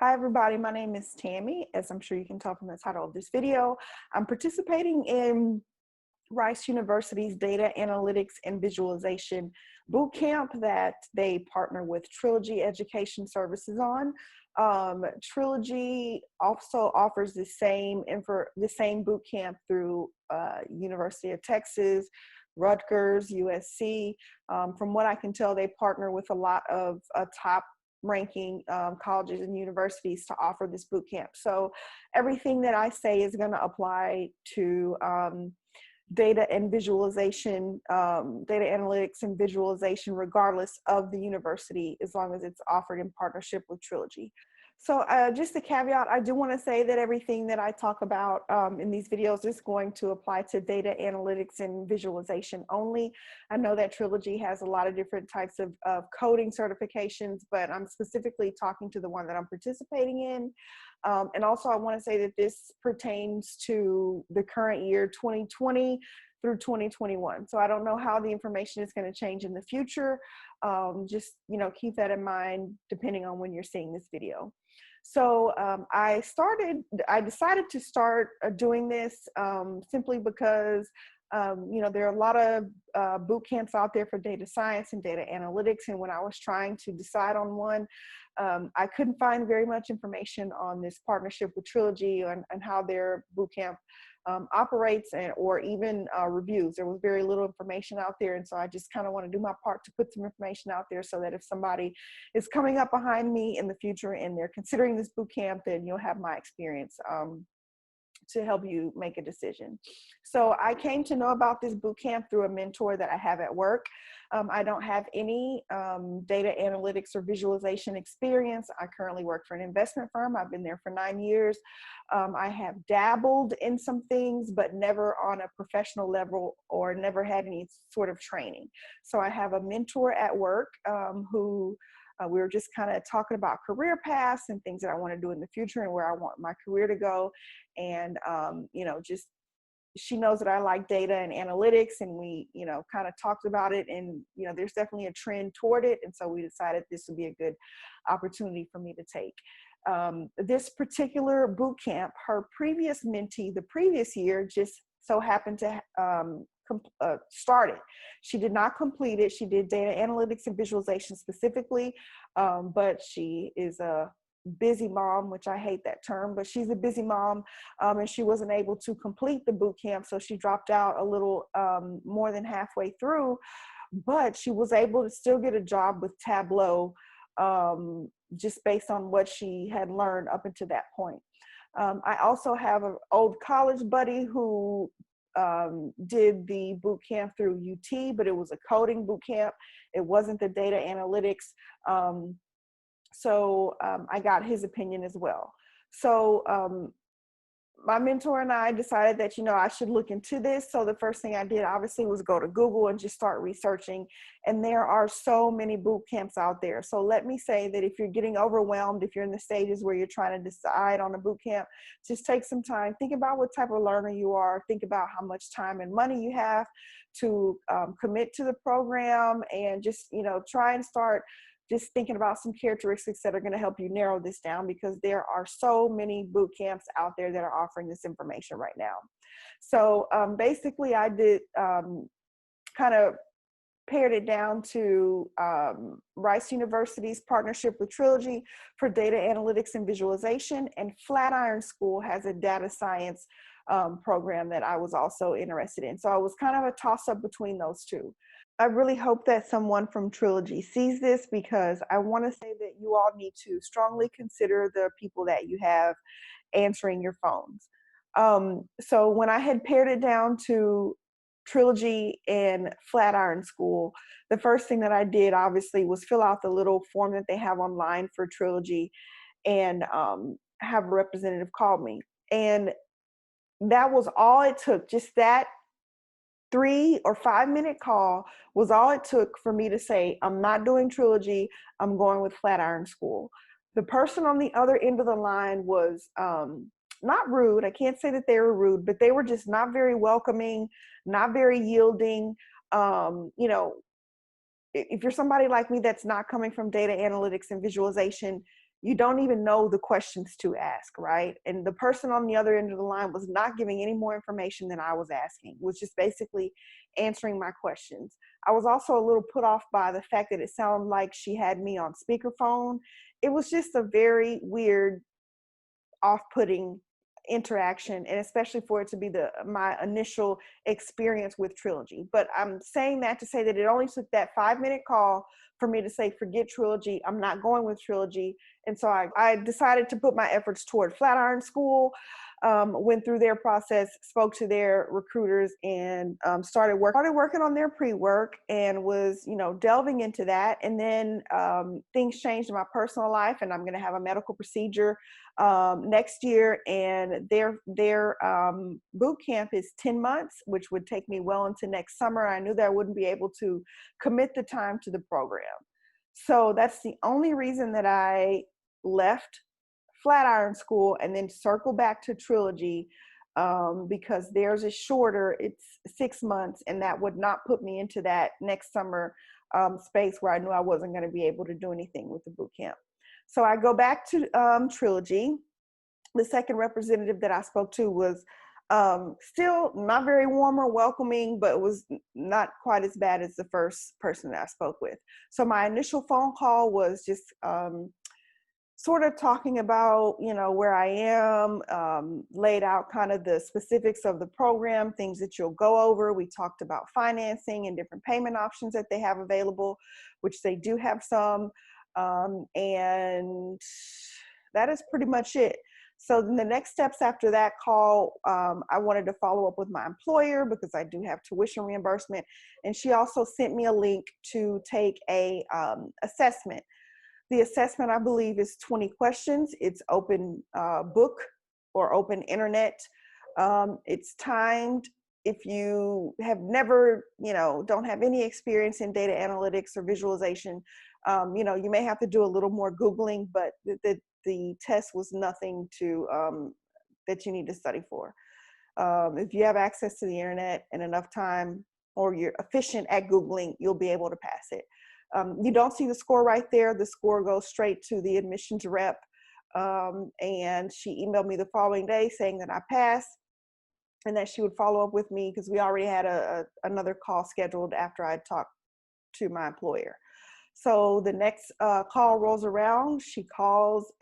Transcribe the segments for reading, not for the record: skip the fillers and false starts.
Hi everybody, my name is Tammy. As I'm sure you can tell from the title of this video, I'm participating in Rice University's Data Analytics and Visualization Bootcamp that they partner with Trilogy Education Services on. Trilogy also offers the same bootcamp through University of Texas, Rutgers, USC. From what I can tell, they partner with a lot of top ranking colleges and universities to offer this boot camp. So everything that I say is going to apply to data and visualization, data analytics and visualization, regardless of the university, as long as it's offered in partnership with Trilogy. So just a caveat, I do want to say that everything that I talk about in these videos is going to apply to data analytics and visualization only. I know that Trilogy has a lot of different types of coding certifications, but I'm specifically talking to the one that I'm participating in. And also I want to say that this pertains to the current year 2020 through 2021. So I don't know how the information is going to change in the future. Just, keep that in mind depending on when you're seeing this video. So I decided to start doing this simply because there are a lot of boot camps out there for data science and data analytics. And when I was trying to decide on one, I couldn't find very much information on this partnership with Trilogy and how their boot camp operates or even reviews. There was very little information out there. And so I just kind of want to do my part to put some information out there so that if somebody is coming up behind me in the future and they're considering this boot camp, then you'll have my experience to help you make a decision. So I came to know about this bootcamp through a mentor that I have at work. I don't have any data analytics or visualization experience. I currently work for an investment firm. I've been there for 9 years. I have dabbled in some things, but never on a professional level or never had any sort of training. So I have a mentor at work who we were just kind of talking about career paths and things that I want to do in the future and where I want my career to go. And, just she knows that I like data and analytics, and we, kind of talked about it, and, there's definitely a trend toward it. And so we decided this would be a good opportunity for me to take. This particular boot camp, her previous mentee the previous year just so happened to start it. She did not complete it. She did data analytics and visualization specifically, but she is a busy mom, which I hate that term, but she's a busy mom, and she wasn't able to complete the boot camp, so she dropped out a little more than halfway through, but she was able to still get a job with Tableau just based on what she had learned up until that point. I also have an old college buddy who did the boot camp through UT, but it was a coding boot camp. It wasn't the data analytics. So I got his opinion as well. So my mentor and I decided that, I should look into this. So the first thing I did obviously was go to Google and just start researching. And there are so many boot camps out there. So let me say that if you're getting overwhelmed, if you're in the stages where you're trying to decide on a boot camp, just take some time, think about what type of learner you are, think about how much time and money you have to commit to the program, and just, try and start just thinking about some characteristics that are going to help you narrow this down, because there are so many boot camps out there that are offering this information right now. So basically I did kind of pared it down to Rice University's partnership with Trilogy for data analytics and visualization, and Flatiron School has a data science program that I was also interested in. So I was kind of a toss-up between those two. I really hope that someone from Trilogy sees this, because I want to say that you all need to strongly consider the people that you have answering your phones. So when I had pared it down to Trilogy and Flatiron School, the first thing that I did obviously was fill out the little form that they have online for Trilogy and have a representative call me. And that was all it took. Just that 3 or 5 minute call was all it took for me to say, I'm not doing Trilogy, I'm going with Flatiron School. The person on the other end of the line was not rude. I can't say that they were rude, but they were just not very welcoming, not very yielding. If you're somebody like me that's not coming from data analytics and visualization, you don't even know the questions to ask, right? And the person on the other end of the line was not giving any more information than I was asking, was just basically answering my questions. I was also a little put off by the fact that it sounded like she had me on speakerphone. It was just a very weird, off-putting interaction, and especially for it to be my initial experience with Trilogy. But I'm saying that to say that it only took that 5-minute call for me to say, forget Trilogy, I'm not going with Trilogy. And so I decided to put my efforts toward Flatiron School, went through their process, spoke to their recruiters, and started working on their pre-work, and was, delving into that. And then things changed in my personal life, and I'm going to have a medical procedure next year, and their boot camp is 10 months, which would take me well into next summer. I knew that I wouldn't be able to commit the time to the program. So that's the only reason that I left Flatiron School and then circle back to Trilogy, because theirs is shorter. It's 6 months, and that would not put me into that next summer space where I knew I wasn't going to be able to do anything with the boot camp. So I go back to Trilogy. The second representative that I spoke to was still not very warm or welcoming, but was not quite as bad as the first person that I spoke with. So my initial phone call was just sort of talking about, where I am, laid out kind of the specifics of the program, things that you'll go over. We talked about financing and different payment options that they have available, which they do have some. And that is pretty much it. So then the next steps after that call, I wanted to follow up with my employer because I do have tuition reimbursement. And she also sent me a link to take a assessment. The assessment, I believe, is 20 questions. It's open book or open internet. It's timed. If you have never, don't have any experience in data analytics or visualization, you may have to do a little more Googling, but the test was nothing to that you need to study for. If you have access to the internet and enough time, or you're efficient at Googling, you'll be able to pass it. You don't see the score right there. The score goes straight to the admissions rep. And she emailed me the following day saying that I passed and that she would follow up with me because we already had another call scheduled after I talked to my employer. So the next call rolls around, she calls,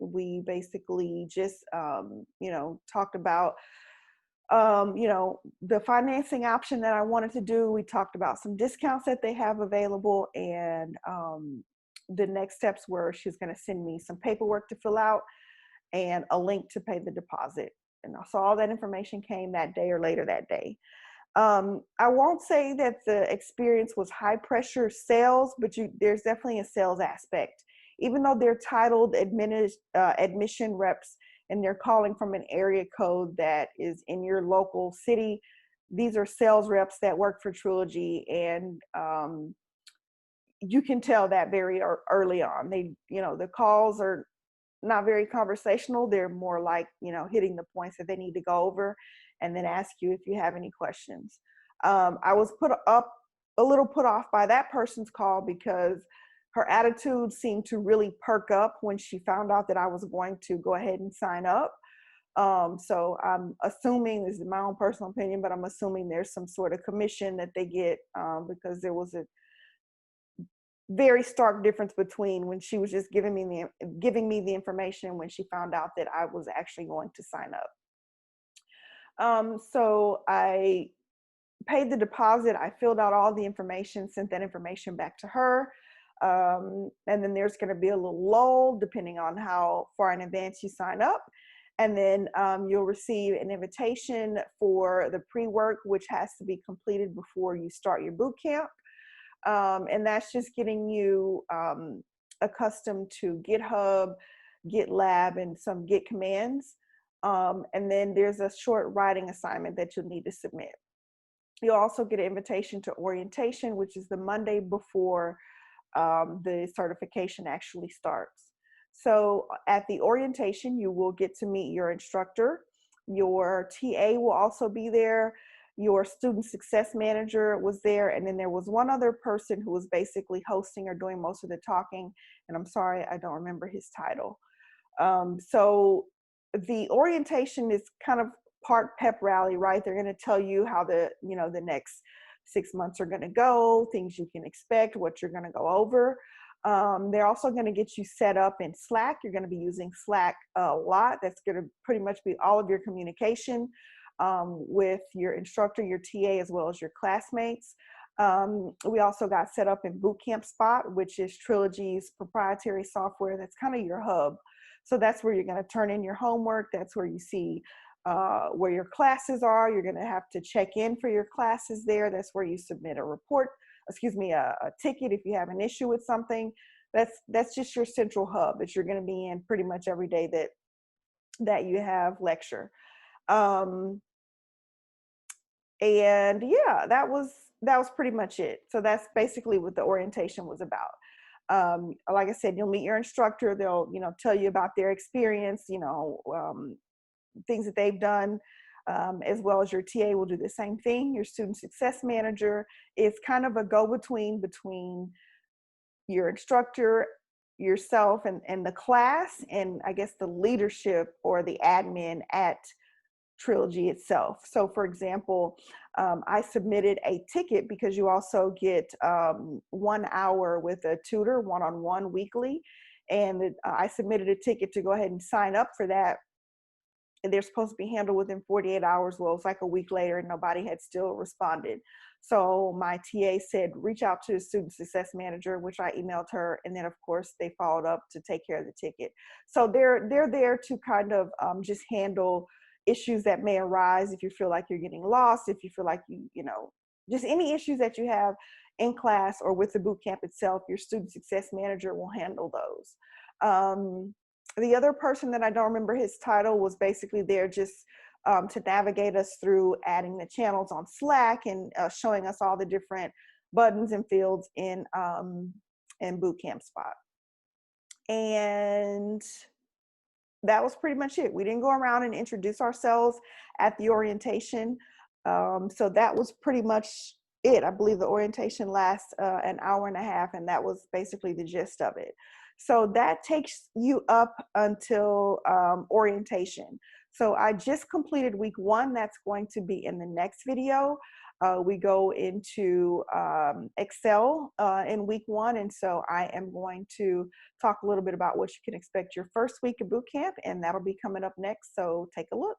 we basically just, talked about, the financing option that I wanted to do. We talked about some discounts that they have available, and the next steps were she's going to send me some paperwork to fill out and a link to pay the deposit. And so all that information came that day or later that day. I won't say that the experience was high pressure sales, but there's definitely a sales aspect. Even though they're titled admission reps and they're calling from an area code that is in your local city, these are sales reps that work for Trilogy, and you can tell that very early on. The calls are not very conversational. They're more like, hitting the points that they need to go over and then ask you if you have any questions. I was a little put off by that person's call because her attitude seemed to really perk up when she found out that I was going to go ahead and sign up. So I'm assuming, this is my own personal opinion, but I'm assuming there's some sort of commission that they get, because there was a very stark difference between when she was just giving me the information when she found out that I was actually going to sign up. So I paid the deposit. I filled out all the information, sent that information back to her. And then there's going to be a little lull depending on how far in advance you sign up. And then you'll receive an invitation for the pre-work, which has to be completed before you start your boot camp. And that's just getting you accustomed to GitHub, GitLab, and some Git commands. And then there's a short writing assignment that you'll need to submit. You'll also get an invitation to orientation, which is the Monday before the certification actually starts. So at the orientation, you will get to meet your instructor. Your TA will also be there. your student success manager was there, and then there was one other person who was basically hosting or doing most of the talking, and I'm sorry, I don't remember his title. So the orientation is kind of part pep rally, right? They're going to tell you how the next 6 months are going to go, things you can expect, what you're going to go over. They're also going to get you set up in Slack. You're going to be using Slack a lot. That's going to pretty much be all of your communication with your instructor, your TA, as well as your classmates. We also got set up in Bootcamp Spot, which is Trilogy's proprietary software. That's kind of your hub. So that's where you're going to turn in your homework. That's where you see where your classes are. You're going to have to check in for your classes there. That's where you submit a report, a ticket if you have an issue with something. That's just your central hub that you're going to be in pretty much every day that you have lecture. And yeah, that was pretty much it. So that's basically what the orientation was about. Like I said, you'll meet your instructor. They'll, tell you about their experience, things that they've done, as well as your TA will do the same thing. Your student success manager is kind of a go-between between your instructor, yourself, and the class, and I guess the leadership or the admin at Trilogy itself. So for example, I submitted a ticket because you also get 1 hour with a tutor one-on-one weekly. And I submitted a ticket to go ahead and sign up for that. And they're supposed to be handled within 48 hours. Well, it's like a week later and nobody had still responded. So my TA said, reach out to the student success manager, which I emailed her. And then of course they followed up to take care of the ticket. So they're there to kind of just handle issues that may arise if you feel like you're getting lost, if you feel like just any issues that you have in class or with the boot camp itself, your student success manager will handle those. The other person that I don't remember his title was basically there just to navigate us through adding the channels on Slack and showing us all the different buttons and fields in Bootcamp Spot. And that was pretty much it. We didn't go around and introduce ourselves at the orientation. So that was pretty much it. I believe the orientation lasts an hour and a half, and that was basically the gist of it. So that takes you up until orientation. So I just completed week 1. That's going to be in the next video. We go into Excel in week 1. And so I am going to talk a little bit about what you can expect your first week of boot camp, and that'll be coming up next. So take a look.